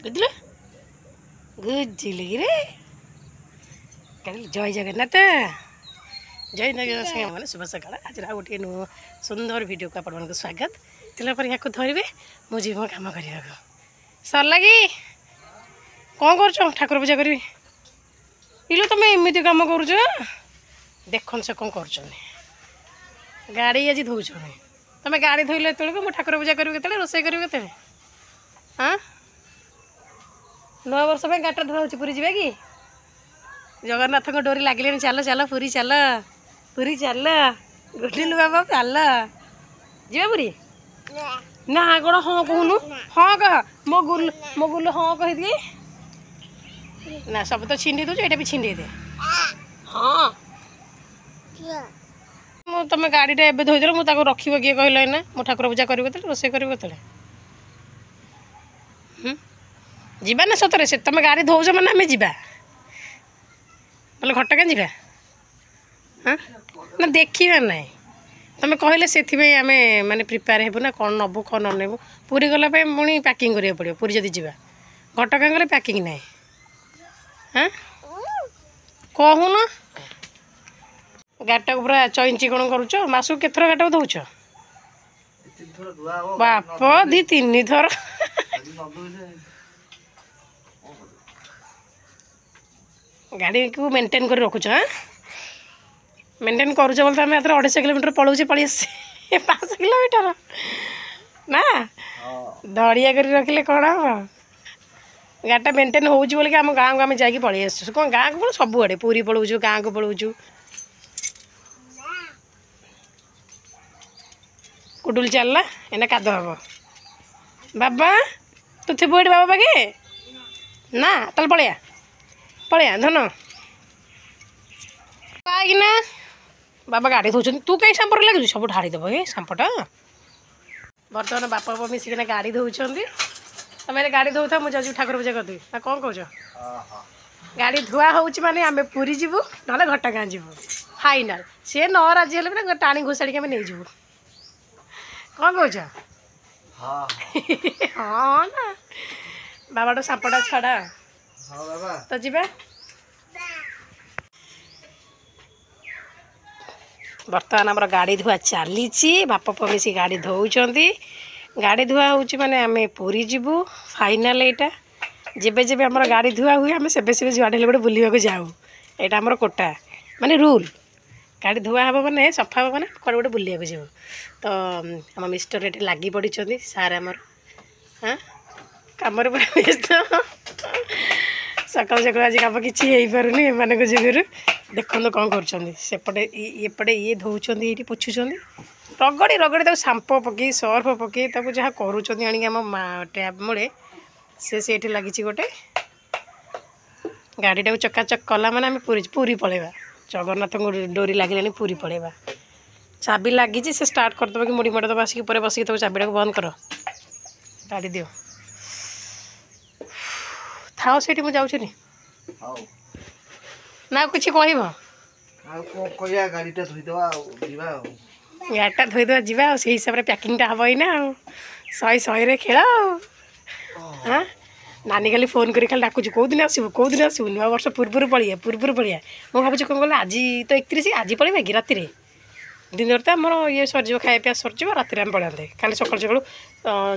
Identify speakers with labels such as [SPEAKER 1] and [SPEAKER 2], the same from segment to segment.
[SPEAKER 1] बुझल गुजिली रे जय जगन्नाथ जय जगन्नाथ मैंने शुभ सकाल आज गोटे नुह सुंदर वीडियो को आप स्वागत तेलापर या धरवे मुझे मो कम करने सरला कि कौन कर ठाकुर पूजा करी इलो तुम एमती कम कर देख से कौन कर गाड़ी आज धोच तुम गाड़ी धोइले मो ठाकुर पूजा करी के रोसे करी के हाँ नवा वर्ष गाटा धुआ हो पुरी जावा कि जगन्नाथ को डोरी लगे चल चल पुरी चल पुरी चल गुडिलु बाबा चल जा पुरी ना कौन हाँ कहूनु हाँ कह मो गुल हाँ कही ना सब तो छिंडी दूच ये भी छिंडी दे हाँ तुम गाड़ीटा एवं धोदेल मुझे रखी किए कहल ना मो ठाकुर पूजा करी रोसे करी जीवा ना सतरे से तुम गाड़ी धोच मैंने आम जा घटका जा हाँ ना देखा ना तुम कहले से आम माने प्रिपेयर हेबू ना कौन नबू कौन ननेबू पूरी गला पुणी पैकिंग करा पड़ो पूरी जदि जा घटका गले पैकिंग ना हाँ कहून गाटा को पूरा चईंची कौन करुच मासू केथर गाटा धोच बाप दी तीन थर गाड़ी को मेंटेन कर रखुच हाँ मेंटेन करुच बोलते आम 250 किलोमीटर पलाऊे पलि आस 5 किलोमीटर ना दड़िया कर रखिले कौन हम गाटा मेंटेन होची बोल आम गाँव को आम जा पलि आस कौन गाँव को सबुआड़े पूरी पलाऊँ गाँव को पलाऊँ कुडुल चलला एना काद हम बाबा तू थे बाबा पाखे ना तल पलिया पलिया धन ना बाबा गाड़ी धोचन तू कहीं सांपर लगे सब ढाड़ीदेव ये सांपटा बर्तमान बापा बापा मिसिकिना गाड़ी धोचन तुम गाड़ी धोता मुझे ठाकुर पूजा करदेवी ना कौन कह गाड़ी धुआ हो माने आम पुरी जीवु ना घटगाँ जीवु फाइनाल सी न राजी हेल्ले टाणी घोषाड़ी आम नहीं जीवु कौन कह हाँ ना बाबा तो सांपटा छड़ा तो जीवा बर्तमान आम गाड़ी धुआ चली बाप मिसी गाड़ी धोउछंती गाड़ी धुआ होची माने आमे पूरी जीवु फाइनाल एटा जेबे जेबे हमर गाड़ी धुआ हुए आमे सेबे सेबे जुआडे गोटे बुलिया को जाऊ एटा हमर कोटा माने रूल गाड़ी धुआ हम मैंने सफा हम मैंने कौन गोटे बुलिया को जाऊ तो आम मिस्टर ये लगी पड़ी सार आमर हाँ कम व्यस्त सकाल सकाल आज कम कि पारुनी एम जुगुरु देखो कौन करपटे ये धोचंदी ये पोछुंट रगड़ी रगड़ी तक सांप पकई सर्फ पकई जहाँ करूँ टैप मुड़े से लगी गोटे गाड़ी टाक चकाचक कला मैंने आम पूरी पलैबा जगन्नाथ को डोरी लगे पूरी पलैबा चाबी लगी से स्टार्ट करदे कि मुड़ी मड़ दब आसिक बसिक तब चाबीटा को बंद कर गाड़ी दियो थाओ से मुझे ना कुछ कह गाड़ीटा धोईदेवा जा से हिसाब से पैकिंगटा हम ही ना 100 खेल हाँ नानी खाली फोन कर खाली डाकुच कौ दिन आसबू नुआ वर्ष पूर्व पलिया मुझे भावुँ कौन कल आज तो 31 आज पलैबा कि राति दिन तो आम ये सरज खाया पिया सरज राति आम पलाते खाली सकाल सकाल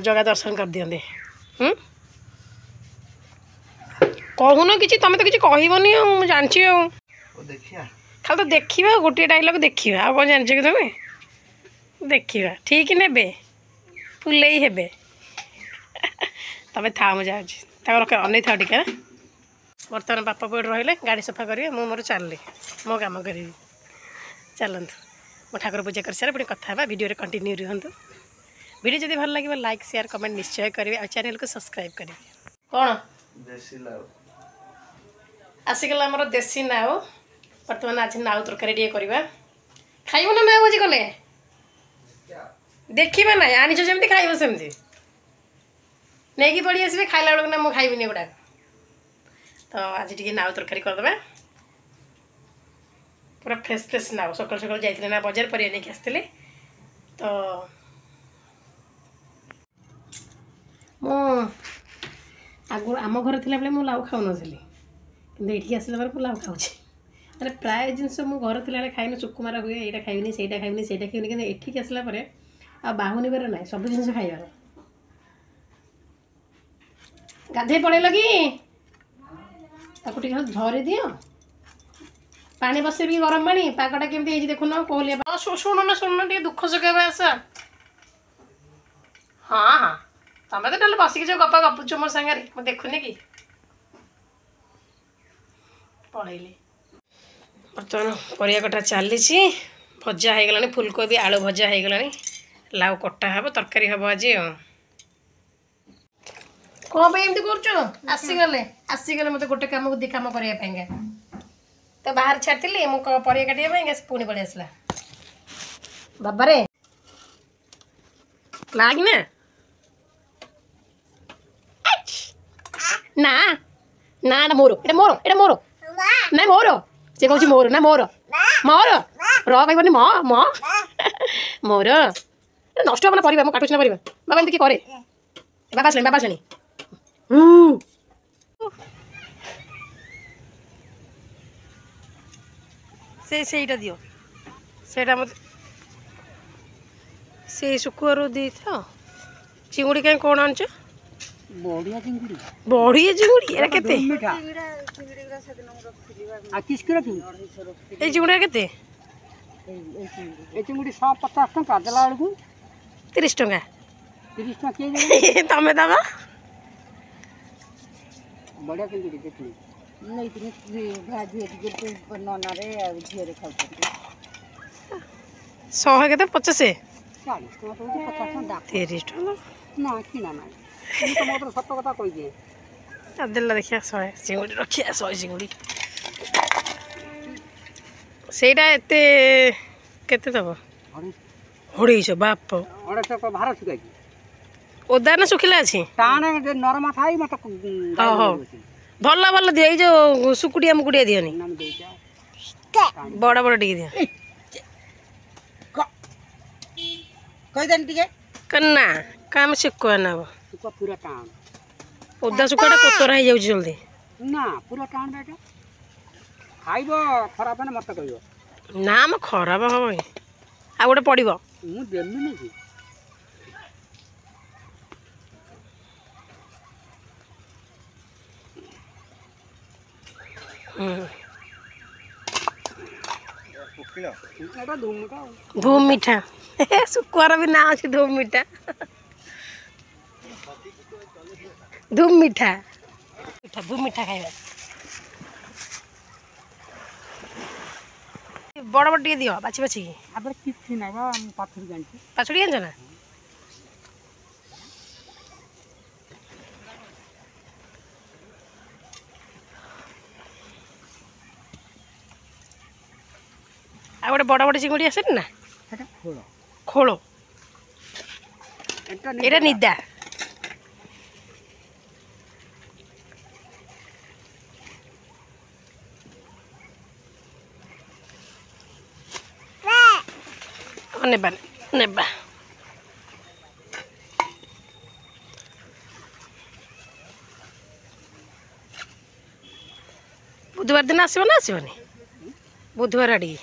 [SPEAKER 1] जगह दर्शन कर दिखते कहून कि तुम तो किसी कहबनी जानची खाली तो देखा गोटे डायलॉग देखा आ कौन जान कि तुम देखा ठीक ने फुले हे तुम था मुझे अन था टे बर्तमान बापा पेट रही गाड़ी सफा करेंगे मुझे मोर चलि मो कम करी चलतु मो ठाकुर पूजा कर सारे पुणी कथा वीडियो कंटिन्यू रुहतु वीडियो जब भल लगे लाइक शेयर कमेंट निश्चय करेंगे और चैनल को सब्सक्राइब करेंगे कौन आसिगला आमर देसी नाउ बर्तमान आज नाउ तरकारी टे करवा खाइब ना नाउ आज गले देखा ना आनीच जमी खाइब सेमती नहीं पड़ी आसबे खाइला बेलू ना मुझे खाइबी गुड़ा तो आज टी नाउ तरकारी करदे पूरा फ्रेश फ्रेश नाउ सकाल सकाल जाइए ना बजार पर नहीं आसते तो आगु आम घर थिला बेले मु लाउ खाउ नथिली किंतु एठी आसला पर लाउ खाउछि माने प्राय जिनस मु घर थिला बेले खाइनो सुकुमार हुए एटा खाइबिनी सेटा खाइबिनी किंतु एठी आसला पर आ बाहुनी बेर नाही सब जिनस खाइबार गाधे पड़ेल कि ताकू टिके झरी दियो पानी बसे भी गरम पानी पागटा केमती देखुन कहलिए शुणुन टे दुख सुखेबा आसा हाँ हाँ तमें तो ना बसिक जो गप गपुच मो सागर मुझे देखुनी कि पलैली बर्तमान परिया कटा चली भजा हो गला फुलकोबी आलू भजा हो गला लाउ कटा हम तरकारी हम आज कौन पे एमती कर आसीगले मत गोटे कम दी कम करने तो बाहर छाड़ी मुझे परिया काटे पुणी पड़े आसला बाबारे लागना ना ना ना मोर एटा मोर एटा मोर ना मोर से कहूँ मोर ना मोर मोर र कहनी म म मोर नष्ट हम परिवा काटुच ना परिवा बाबा एमती करे बाबा आसले सेटा दियो सेटा मत से शुक्रवार दी था चिंगुड़ी कहीं कौन आंच
[SPEAKER 2] बढ़िया चिंगुड़ी
[SPEAKER 1] बढ़िया चिंगुड़ी एरा केते
[SPEAKER 2] आ किसके रखी
[SPEAKER 1] ए चिंगुड़ी केते
[SPEAKER 2] ए चिंगुड़ी 150 टका देला बेलकू
[SPEAKER 1] 30 टका
[SPEAKER 2] 30 टका के
[SPEAKER 1] तमे दबा
[SPEAKER 2] बढ़िया चिंगुड़ी देखली नहीं इतनी भाजी के नना रे झियो रे खाउ
[SPEAKER 1] 100 केते 50
[SPEAKER 2] 40 टका तो 50 टका
[SPEAKER 1] 30 टका
[SPEAKER 2] ना किना ना तो मोटर सत्य कथा कहि दे
[SPEAKER 1] दिल्ला देखिया 100 चिंगुड़ी रखिया 100 चिंगुड़ी सेटा एते केते दबो 250 बाप
[SPEAKER 2] 250 को भार सुकाई
[SPEAKER 1] ओदा ना सुखिला अछि
[SPEAKER 2] टाणे नरमा थाई मत
[SPEAKER 1] हो भल्ला भल्ला दियो ए जो सुकुडिया मुकुडिया दियोनी
[SPEAKER 2] नाम देइजा
[SPEAKER 1] बड़ा बड़ा टिके दियो
[SPEAKER 2] कहि देन टिके
[SPEAKER 1] कन्ना काम सिक्को ना
[SPEAKER 2] सुका पूरा टाण
[SPEAKER 1] ओदा सुकाटा कोतरा हो जाउ जल्दी
[SPEAKER 2] ना पूरा टाण बेटा खाइबो खराब ना मत कहियो
[SPEAKER 1] ना म खराब हो आ गोटे पड़िबो
[SPEAKER 2] मु देमी नै कि
[SPEAKER 1] धूम मीठा सुकुआर भी ना अच्छे धूम मीठा धूम मीठा धूम मीठा खाइबा बड़ बड़ टे दियो बाछी बाछी
[SPEAKER 2] आबर किछि नै बा पाथुरी जानछि
[SPEAKER 1] पाछुड़ी आनछ ना आ गोटे बड़ बड़ चिंगुड़ी आसे ना
[SPEAKER 2] सेटा खोलो
[SPEAKER 1] खोलो एटा निदा नेबा नेबा बुधवार दिन आसब ना आसबनी बुधवार आड़ी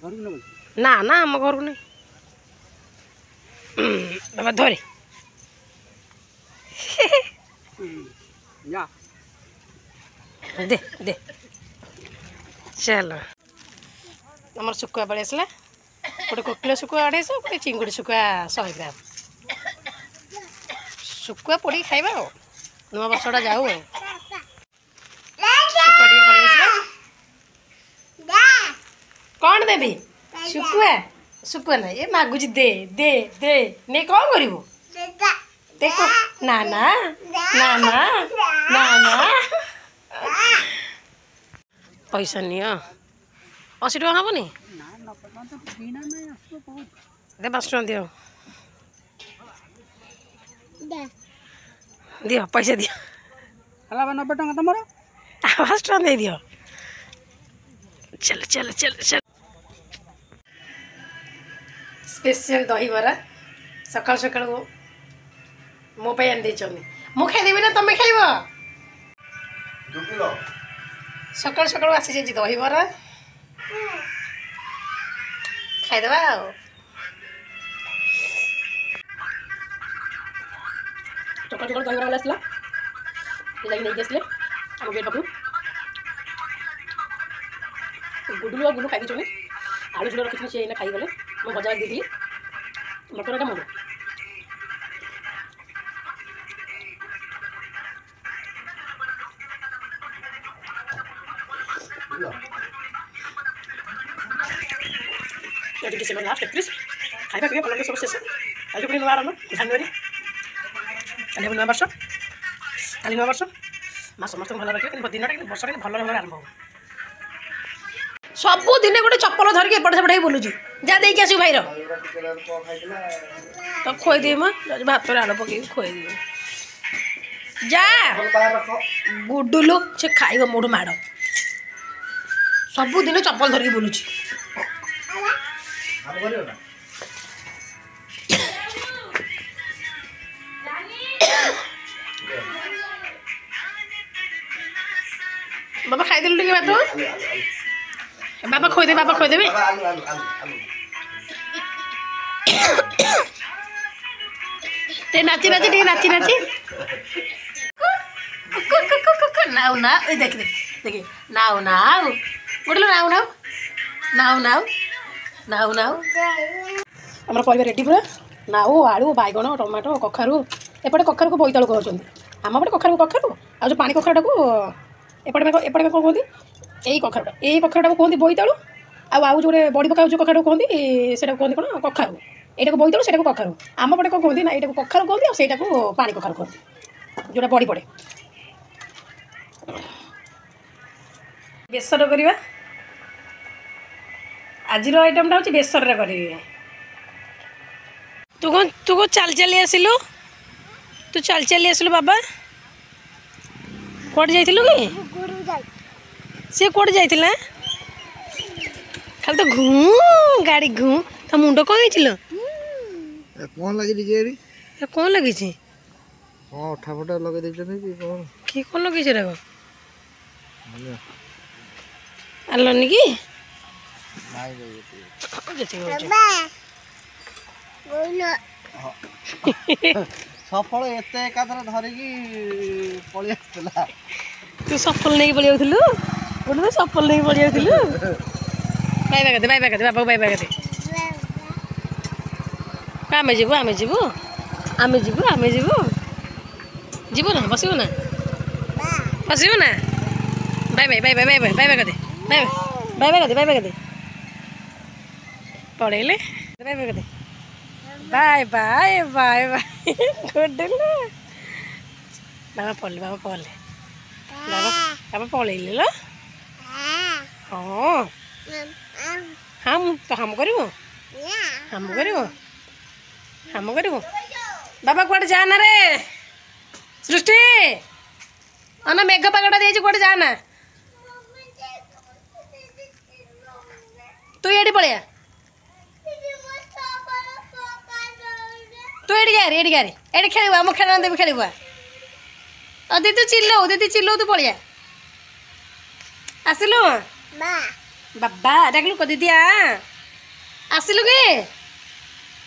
[SPEAKER 1] ना ना आम घर को नहीं बाबा धरे दे दे चलो आम शुखुआ पड़े आसला गोटे कोकिल शुखुआ 250 गोटे चिंगुड़ी शुखुआ 100 ग्राम शुखुआ पोड़ी खाइबा नुआ वर्षटा जाऊ कौन देवी शुखुआ शुखुआ ना ये मागुच दे दे दे नहीं कौन करू देखो ना ना ना ना ना ना पैसा नियो 80 टका हेनी दे 5 टका दियो दियो पैसा दियो
[SPEAKER 2] हला 90 टका तमरो
[SPEAKER 1] 5 टका दे दियो चल चल चल चल स्पेशल दही बरा सकाल सकाल मो पे आन दे मु खाइदेवी ना तुम खाइब सकाल सकाल आसी जाइए दही बरा खाइदेवा सकाल सकाल दही बरा आसला नहीं आसले आम गेट पाखु गुडुलु और गुडु खाई देछे आलू झोल रखी सी खाई गले मो बजार दी मटरटा मोर डिसेम्बर लास्ट 31 खाଇବା ପିଇବା ଭଲ ସବୁ ଶେଷ କାଲି ପୁଣି ନୂଆ ଆରମ୍ଭ ଜାନୁଆରୀ କାଲି ନୂଆ ବର୍ଷ କାଲି ନୂଆ ବର୍ଷ ମା ସମସ୍ତଙ୍କୁ ଭଲ ରଖିବେ କିନ୍ତୁ ଦିନଟା କିନ୍ତୁ ବର୍ଷଟା ଭଲ ଭାବରେ ଆରମ୍ଭ ହେବ ସବୁ ଦିନେ ଗୋଟେ ଚପଲ ଧରିକି ଏପଟେ ସେପଟେ ହେଇ ବୁଲୁଛି ଯା ଦେଇକି ଆସିବୁ ଭାଇର ତ ଖୋଇଦିଏ ମା ଭାତରେ ଆଳୁ ପକେଇକି ଖୋଇଦିଏ ଯା ଗୁଡୁଲୁ ସେ ଖାଇବ ମୋଠୁ ମାଡ଼ ସବୁଦିନ ଚପଲ ଧରିକି ବୁଲୁଛି बाबा खाइदेलु टिके भात बाबा खोइदेबे ते नाची नाची टिके नाची नाची नाउ ना ए देख देख देख नाउ नाउ गुडलु नाउ नाउ नाउ नाउ नाउ नाउ हमर परिवार रेडी पूरा नाउ आलू बाइगण टमाटो कखारु एपटे कखारु को बोईतालु कहउछन आम पटे कखारु कखारु आ जो पानी कखारुटा को एपटे एपटे को कहंती एई कखारुटा को कहंती बोईतालु आउ जो बड़ी पका जो कखारु कहंती सेटा कहंती कोन कखारु एटा को बोईतालु सेटा को कखारु आम पटे को कहंती ना एटा को कखारु कहंती आ सेटा को पानी कखारु कहंती जोटा बड़ी पड़े बेसर करवा आज आइटमटा हूँ बेसर करी तू कौन चल चली आसिलु तू चल चली आसिलु बाबा कौट जाइलु कि सी कौट जाइला खाली तो घूँ गाड़ी घूँ तो मुंड कौन कौन लगी कौन लगी
[SPEAKER 3] अठा फटा लगे
[SPEAKER 1] कि कौन लगे आलनी कि
[SPEAKER 3] सफल एत एकाथर धरिकी पलि आसला
[SPEAKER 1] तू सफल नहीं पलि आउथलु गोटे सफल नहीं पलि आउथलु बाय बाय कदे बाबा बाय बाय कदे आमे जीवो जीवो ना बसिबो ना बाय बाय कदे बाय कदे पड़ेले बाय कदे बाय बाय गुडलु बाबा पड़े बाबा पड़ेले लो हाँ हाँ तो हम करू बाबा कौटे जाना रे सृष्टि अना मेघ पागटा दे कौटे जाना तू ये पड़े तू ये खेल आम खेल देवी खेल दीदी चिल्लो तू पड़िया आसिलु बाबा डाकलु को दीदी आसिलु कि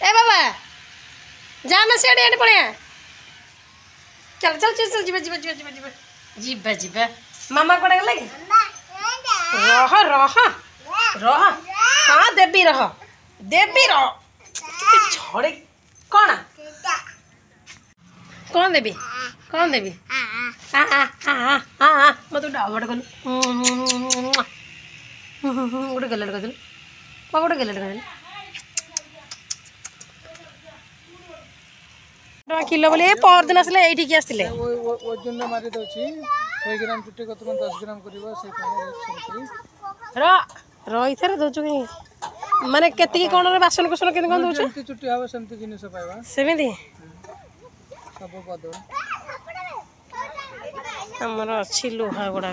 [SPEAKER 1] ए बाबा जाना से पड़िया चल जीवा मामा कौन गला कि रह हाँ देवी रह छड़े कौन देवी मत डाउट कलु गोटे गलेट कर गोटे गलेट कर किलो बोले परदिन आसले ये आसते
[SPEAKER 3] ओजन मारी दउछि 100 ग्राम चुट्टी को तुम 10 ग्राम करिवो से
[SPEAKER 1] रही थे दौच माने केति कौन बासन कुसन के कौन दौच
[SPEAKER 3] चुट्टी हबो सेमती जिनिस पाइबा
[SPEAKER 1] सेमिति
[SPEAKER 3] सब बदल
[SPEAKER 1] हमर अछि लोहा गुडा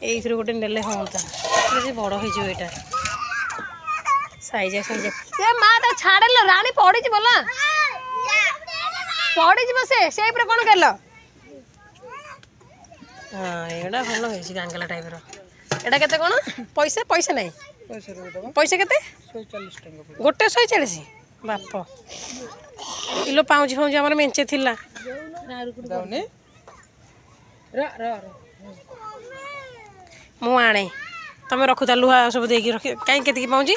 [SPEAKER 1] एइथर गोटे नेले होता जे बड़ होई जो एटा साइज से माँ तो छाड़े लो रानी पड़ी बोला पड़ी से पूरा कौन कर हाँ एटा भल है गांगला टाइप एटा केते कोन पैसा पैसा नहीं पैसा केते
[SPEAKER 3] 140 टंका
[SPEAKER 1] गोटे 140 बाप किलो पाउज फाउज आम मेंचे थिला मु आणे तुम रखुता लुहा सब देकी रखी कहीं केतिकी पाउजी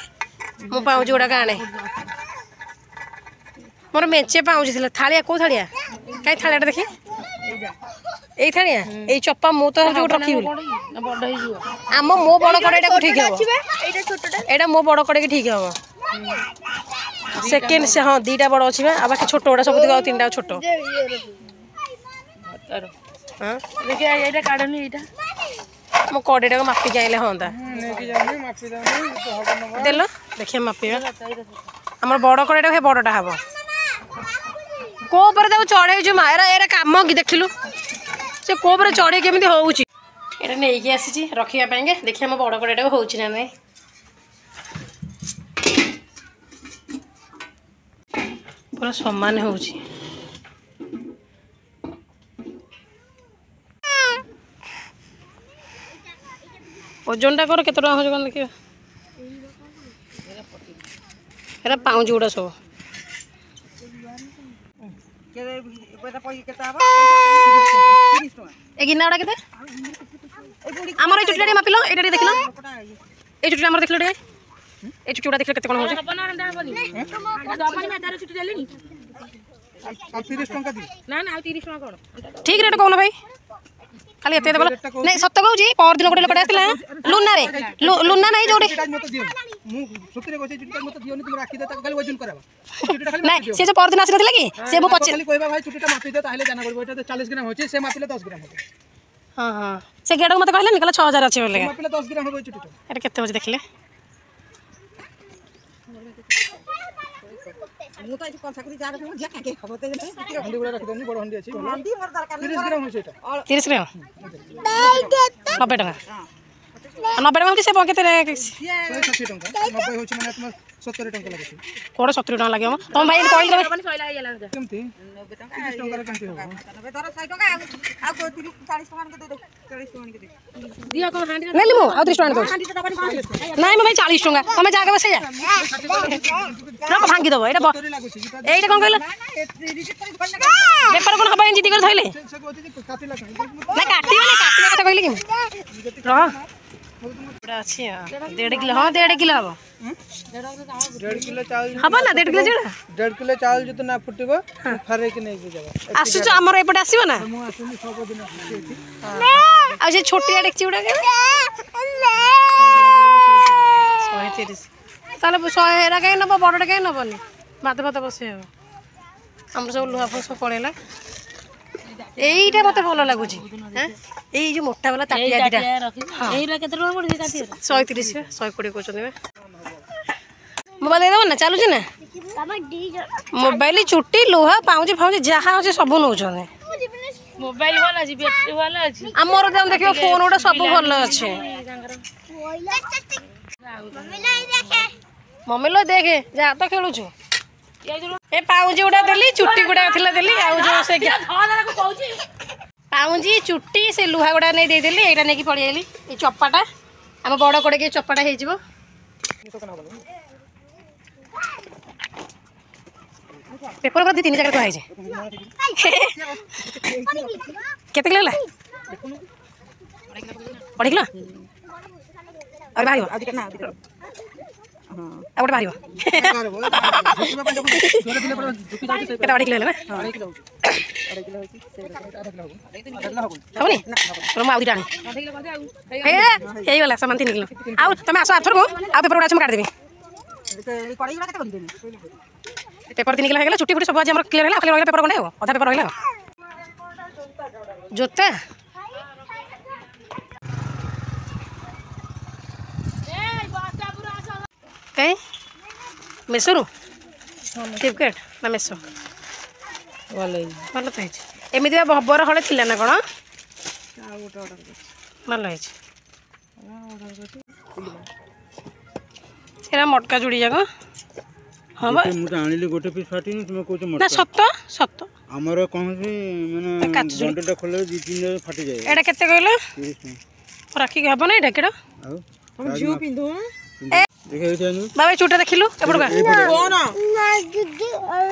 [SPEAKER 1] मु पाउजी गुड़ाक आणे मोर मेंचे पाउजी थिला थालिया को थालिया कहीं थालिया देखी एई थालिया एई चप्पा मु तो जो रखी आम मो बड़ कड़ेटा को ठीक है एटा मो बड़ कड़े की ठीक है सेकेंड से हाँ दीटा बड़ अच्छी आ बाकी छोट गुड़ा सब दिखा तीन छोट हाँ मो कड़ेटा को मापिक आइले हाँ देल देखिए मापिया आम बड़ कड़ेटा हे बड़टा हम कोपर चढ़े मारा एरा कम कि देखिलु से कोपर चढ़े केमी हूँ ये नहीं आसी रखापी देखिए मो बड़ कड़ेटा हो ना नहीं पूरा समान हो ओजन टा कर केत टका हो देखिए एरा पाउज गुड़ा सब गिना गुड़ा केते आमर चुटी मापिल ये देख ये चुटी आम देख ये चुटी गुड़ा देख केते कौन हो ठीक रेट कौन भाई खाली एते देबला नहीं सत्य कहूँ पर दिन गोटे लोकटा आसला लुना रे लुना नहीं जोड़े नहीं से जो पर दिन आसी नथिला कि से मु पछ
[SPEAKER 3] कहबा भाई चुटीटा मापी दे ताहले जाना करबो एटा 40 ग्राम होची से मापिले 10 ग्राम होबो
[SPEAKER 1] हां हां से गेडो मते कहले निकला 6000 अछि बोले
[SPEAKER 3] मापिले 10 ग्राम होबो चुटीटा
[SPEAKER 1] एटा केते होज देखले
[SPEAKER 2] मु तो एठी कंसाकरी जा रखो जे काके खबो ते
[SPEAKER 3] हंडी गुड़ा रख देनी बड़ हंडी अछि हंडी मोर दरकार 30 ग्राम होची एटा
[SPEAKER 1] 30 ग्राम 90 टका 90 टका से केते
[SPEAKER 3] 160 टका 90 होची माने तुम 70 टका लागै
[SPEAKER 1] कोड़ 70 टका लागे तुम भाई कहली देबे
[SPEAKER 3] केमती 90 टका 30 टका रे केमती हो
[SPEAKER 2] 90 धर 100 टका आ 30 40 टका के दे 40 टका के दे
[SPEAKER 1] दिया को हांडी नहीं लिमु आ 30 टका दो नहीं भाई 40 टका तुम जाके बसे जा रख भांगी दबो एटा एटा कोन कहला पेपर कोन हबा जिदी कर थइले ना काटी कथा कहली कि रह बड़ा अच्छी है 1.5 किलो हाँ 1.5 किलो हम
[SPEAKER 3] 1.5 किलो चावल
[SPEAKER 1] हम ना 1.5 किलो जोड़ा
[SPEAKER 3] 1.5 किलो चावल जो ना फुटबो फरे के नहीं जाबो
[SPEAKER 1] आसु छ हमर एपटे आसीबो ना
[SPEAKER 3] मु आसुनी सब दिन
[SPEAKER 1] आ जे छोटिया डेकची उडा के 130 ताले 100 एरा के नबो बडडा के नबोनी माते माते बसे हो हम सब लुहा फस पळेला एईटा मते भलो लागुची हैं एई जो मोटा वाला ताटिया दिटा एईरा केते टका पड़ि ताटिया 130 120 कोचने मोबाइल दे ना चालू छी ना मोबाइल चुट्टी लोहा पाउजी फाउजी जहा होचे सब नौ छने
[SPEAKER 2] मोबाइल वाला जी बैटरी वाला जी
[SPEAKER 1] हमर दाम देखियो फोन उडा सब भलो अछि मम्मी लो देखे जा तो खेलु छु ए पाउजी उडा देली चुट्टी गुडा थिला देली आ जो से पाउजी चुट्टी से लुहा गुडा नहीं दे देली एटा नेकी पड़ी आइली ए चप्पाटा हम बड़ कोडे के चप्पाटा हे जिवो पेपर पर 3 जगह कहाइ जे केते किलो ला पड़ी किलो अरे भाई आ दिखना अब बाहर केटा बड़ी किलो ना हबनी तुम आउ दिटानी हे हेई वाला सामान 3 किलो आउ तुम आसो आथर को आ पेपर उडा हम काट देबी पेपर 3 किलो हेगला छुट्टी फुटी सब आज हमर क्लियर हैला खाली रहला पेपर कोने हो आधा पेपर रहला जोता कहीं मेसोरू फ्लिपकार्ट ना मेसो भल तो एमती भबर हड़े थी ना कौन भल है मटका जोड़ी जाक हाँ बा
[SPEAKER 4] मु तो आनिली गोटे पीस फाटिनी तुम कहू
[SPEAKER 1] ना
[SPEAKER 4] मोटा
[SPEAKER 1] सत सत
[SPEAKER 4] हमर कोन से माने बंडलटा खोले 2-3 दिन फाटी जाए
[SPEAKER 1] एटा केते कहलो
[SPEAKER 4] 30 टका
[SPEAKER 1] राखी के हबो ना एटा केडा
[SPEAKER 4] आउ
[SPEAKER 2] हम झियो पिंधु
[SPEAKER 4] देखै जानु
[SPEAKER 1] बाबा चूटा देखिलु एपड़ का
[SPEAKER 2] कोन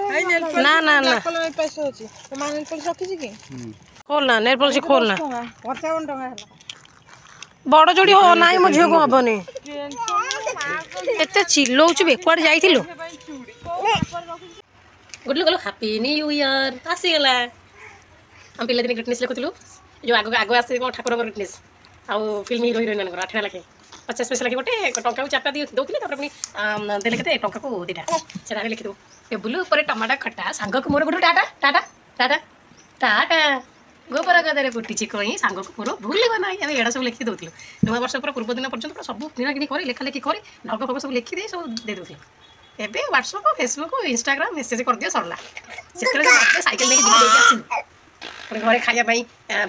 [SPEAKER 2] हाय नेल
[SPEAKER 1] ना ना ना
[SPEAKER 2] कलर पैसा होची तो मान नेल पॉलिश रखी छी की
[SPEAKER 1] खोल ना नेल पॉलिश खोल ना
[SPEAKER 2] 55 टका हला
[SPEAKER 1] बड़ जोड़ी हो नाई मो झियो को हबनी एते चिल्लौछु बेकुआड जाइथिलु गुडलु गलो हैप्पी न्यू ईयर आसी गला हम पिला दिन ग्रेटनेस लिखुथिलु जो आगो आगो आसी को ठाकुर ग्रेटनेस आ फिल्म हीरो हीरोइन मनकर 8 लाखे 50 पैसा लाखे गोटे टंका को 4टा दियो दोथिले तापर अपनी देले केते टंका को 2टा सेटा लिखि दो टेबुल ऊपर टमाटा खट्टा सांग को मोर गुडु टाटा टाटा टाटा टाटा गोबर गदरे फुटी कहीं सांग को मोर भूलिबा ना हम एडा सब लिखि दोथिलु नवा वर्ष पूरा पूर्व दिन पर्यंत पूरा सब किना किनी करी लेखा लेखि करी ढग फग सब लिखि दे सब दे दोथिलु एबे व्हाट्सएप फेसबुक इंस्टाग्राम मेसेज कर दियो सरला सेतरे साइकिल लेके दिबे आसी पुणी घरे खाया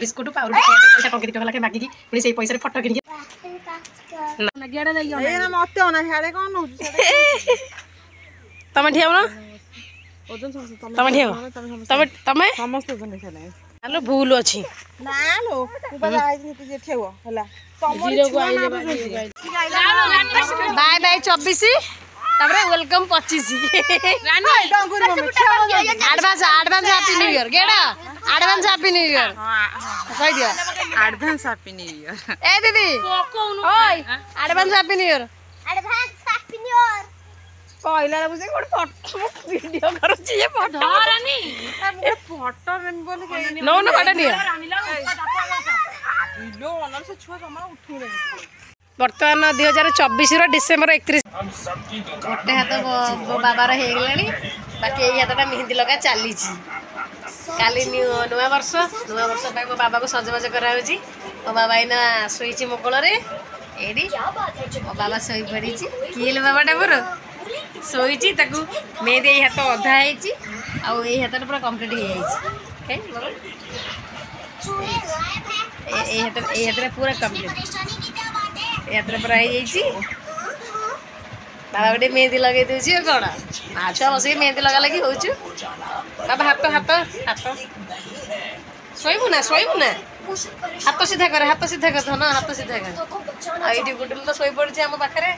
[SPEAKER 1] बिस्कुट पाउरुटी पैसा टंकी 2 टका लाखे मागिकी पुणी से पैसा फटो किनी
[SPEAKER 2] ए ना मते ओना छाड़े कोन हो
[SPEAKER 1] तमे ठियाउ ना
[SPEAKER 2] ओजन समस्त
[SPEAKER 1] तमे ठियाउ तमे तमे
[SPEAKER 2] समस्त ओजन छाड़े
[SPEAKER 1] हेलो भूल अछि
[SPEAKER 2] ना लो तू बजा आई तू जे ठेव होला
[SPEAKER 1] जीरो को आई बाय बाय 24 तबरे वेलकम 25
[SPEAKER 2] रानी डंगुर mummy
[SPEAKER 1] advance advance happy new year गेडा एडवांस हैप्पी न्यू ईयर कह दियो
[SPEAKER 2] एडवांस हैप्पी न्यू ईयर
[SPEAKER 1] ए दीदी ओय एडवांस हैप्पी न्यू ईयर कहला रे बुझे कोड फोटो वीडियो करू छी ये फोटो धरानी
[SPEAKER 2] ए फोटो में बोल के
[SPEAKER 1] नो नो फोटो नियो
[SPEAKER 2] लो ओनर से छुआ जमा उठू रे
[SPEAKER 1] वर्तमान 2024 रो डिसेंबर 31 गोटे हाथ मो बाबार हो गलानी बाकी यही हाथटा मेहंदी लगा चली काली नुआ वर्ष मो बाबा को सजबाज कराऊँ मो बाबा एना शोची मो कोल एडी मो बाबा शोई पड़ी किए बाबाटा मोर शोची मेहंदी यही हाथ अधा हो हाथ पूरा कम्प्लीट हो हाथ पूरा कम्प्लीट यात्रा पूरा हो बाबा गोटे मेहंदी लगे दूसरी कौन आ छुआ बस मेहंदी लगा लगी हो बाबा हाथ हाथ हाथ शोबू ना हाथ सीधा कर ना हाथ सीधा कर ये गुडुल तो शो पड़ी आम पाखे